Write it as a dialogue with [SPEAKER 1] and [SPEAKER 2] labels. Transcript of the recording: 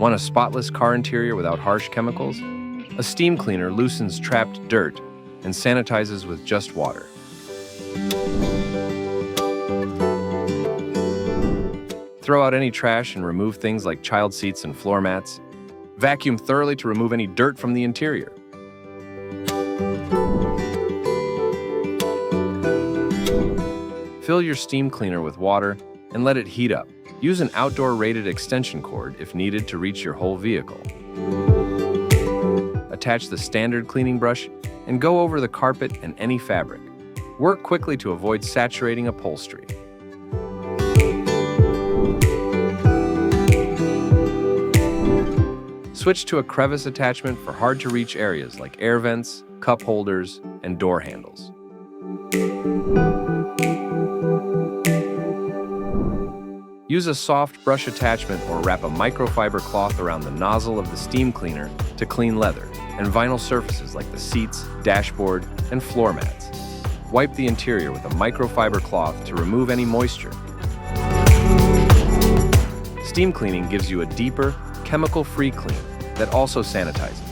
[SPEAKER 1] Want a spotless car interior without harsh chemicals? A steam cleaner loosens trapped dirt and sanitizes with just water. Throw out any trash and remove things like child seats and floor mats. Vacuum thoroughly to remove any dirt from the interior. Fill your steam cleaner with water and let it heat up. Use an outdoor rated extension cord if needed to reach your whole vehicle. Attach the standard cleaning brush and go over the carpet and any fabric. Work quickly to avoid saturating upholstery. Switch to a crevice attachment for hard-to-reach areas like air vents, cup holders, and door handles. Use a soft brush attachment or wrap a microfiber cloth around the nozzle of the steam cleaner to clean leather and vinyl surfaces like the seats, dashboard, and floor mats. Wipe the interior with a microfiber cloth to remove any moisture. Steam cleaning gives you a deeper, chemical-free clean that also sanitizes.